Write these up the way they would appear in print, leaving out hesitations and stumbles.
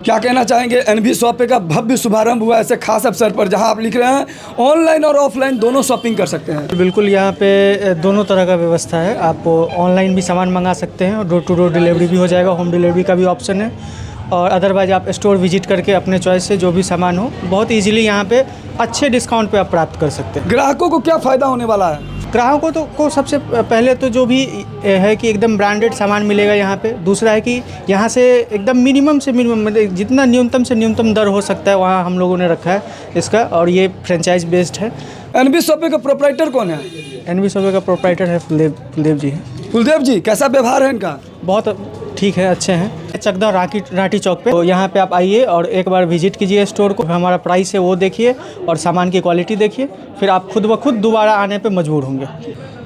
क्या कहना चाहेंगे एनबी शॉपिंग का भव्य शुभारंभ हुआ ऐसे खास अवसर पर जहां आप लिख रहे हैं ऑनलाइन और ऑफलाइन दोनों शॉपिंग कर सकते हैं। बिल्कुल, यहाँ पे दोनों तरह का व्यवस्था है। आप ऑनलाइन भी सामान मंगा सकते हैं और डोर टू डोर डिलीवरी भी हो जाएगा, होम डिलीवरी का भी ऑप्शन है। और अदरवाइज आप स्टोर विजिट करके अपने चॉइस से जो भी सामान हो बहुत इजीली यहाँ पे अच्छे डिस्काउंट पे आप प्राप्त कर सकते हैं। ग्राहकों को क्या फ़ायदा होने वाला है? ग्राहकों को सबसे पहले तो जो भी है कि एकदम ब्रांडेड सामान मिलेगा यहाँ पे। दूसरा है कि यहाँ से एकदम मिनिमम से मिनिमम मतलब जितना न्यूनतम से न्यूनतम दर हो सकता है वहाँ हम लोगों ने रखा है इसका, और ये फ्रेंचाइज बेस्ड है। एनबी शॉपिंग का प्रोप्राइटर कौन है? एनबी शॉपिंग का प्रोप्राइटर है फुलदेव जी है। फुलदेव जी, कैसा व्यवहार है इनका? बहुत ठीक है, अच्छे हैं। चकदा राठी चौक पे, तो यहाँ पे आप आइए और एक बार विजिट कीजिए स्टोर को। हमारा प्राइस है वो देखिए और सामान की क्वालिटी देखिए, फिर आप खुद ब खुद दोबारा आने पे मजबूर होंगे।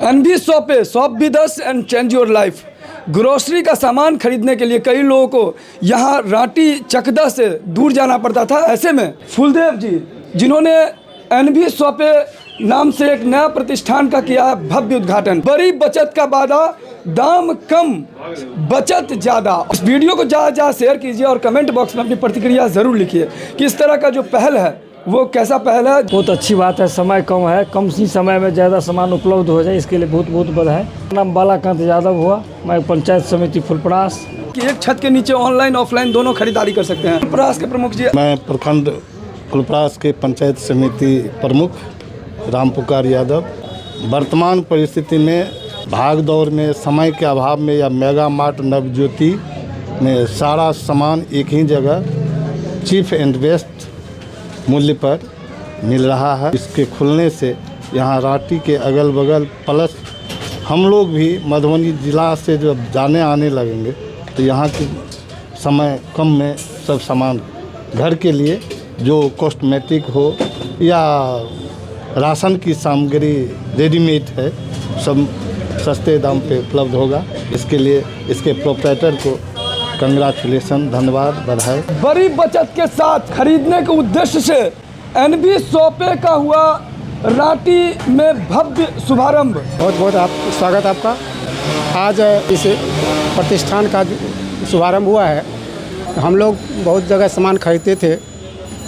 NB shop with us and change your life. Grocery का सामान खरीदने के लिए कई लोगों को यहाँ राठी चकदा से दूर जाना पड़ता था। ऐसे में फुलदेव जी, जिन्होंने एनबी शॉपे नाम से एक नया प्रतिष्ठान का किया है भव्य उद्घाटन। बड़ी बचत का वादा, दाम कम बचत ज़्यादा। इस वीडियो को ज़्यादा शेयर कीजिए और कमेंट बॉक्स में अपनी प्रतिक्रिया ज़रूर लिखिए कि इस तरह का जो पहल है वो कैसा पहल है। बहुत अच्छी बात है, समय कम है, कम सी समय में ज़्यादा सामान उपलब्ध हो जाए, इसके लिए बहुत बहुत बधाई। नाम बालाकांत यादव हुआ, मैं पंचायत समिति फुलपरास। कि एक छत के नीचे ऑनलाइन ऑफलाइन दोनों खरीदारी कर सकते हैं। फुलपरास के प्रमुख जी। मैं प्रखंड फुलपरास के पंचायत समिति प्रमुख रामपुकार यादव। वर्तमान परिस्थिति में भाग दौड़ में, समय के अभाव में या मेगा मार्ट नवज्योति में सारा सामान एक ही जगह चीप एंड बेस्ट मूल्य पर मिल रहा है। इसके खुलने से यहाँ राठी के अगल बगल प्लस हम लोग भी मधुबनी जिला से जब जाने आने लगेंगे तो यहाँ की समय कम में सब सामान घर के लिए जो कॉस्मेटिक हो या राशन की सामग्री रेडीमेड है सब सस्ते दाम पे उपलब्ध होगा। इसके लिए इसके प्रोप्राइटर को कंग्रेचुलेसन, धन्यवाद, बधाई। बड़ी बचत के साथ खरीदने के उद्देश्य से एनबी शॉपे का हुआ राठी में भव्य शुभारंभ। बहुत बहुत स्वागत आपका। आज इस प्रतिष्ठान का शुभारंभ हुआ है। हम लोग बहुत जगह सामान खरीदते थे,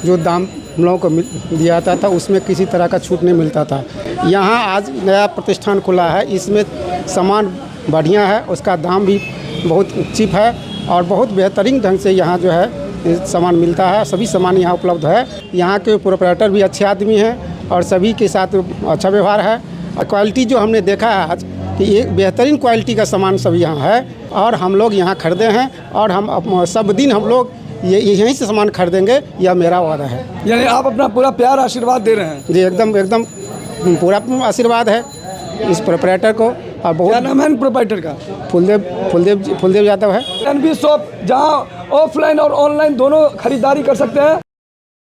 जो दाम हम लोगों को दिया जाता था उसमें किसी तरह का छूट नहीं मिलता था। यहाँ आज नया प्रतिष्ठान खुला है, इसमें सामान बढ़िया है, उसका दाम भी बहुत चीप है और बहुत बेहतरीन ढंग से यहाँ जो है सामान मिलता है। सभी सामान यहाँ उपलब्ध है। यहाँ के प्रोप्राइटर भी अच्छे आदमी हैं और सभी के साथ अच्छा व्यवहार है। और क्वालिटी जो हमने देखा है आज कि एक बेहतरीन क्वालिटी का सामान सब यहाँ है और हम लोग यहाँ खरीदे हैं और हम सब दिन हम लोग यहीं से सामान खरीदेंगे, यह मेरा वादा है। यानी आप अपना पूरा प्यार आशीर्वाद दे रहे हैं? जी एकदम पूरा आशीर्वाद है इस प्रोप्राइटर को। और बहुत क्या नाम है प्रोप्राइटर का? फुलदेव यादव है। एनबी शॉप जहां ऑफलाइन और ऑनलाइन दोनों खरीदारी कर सकते हैं।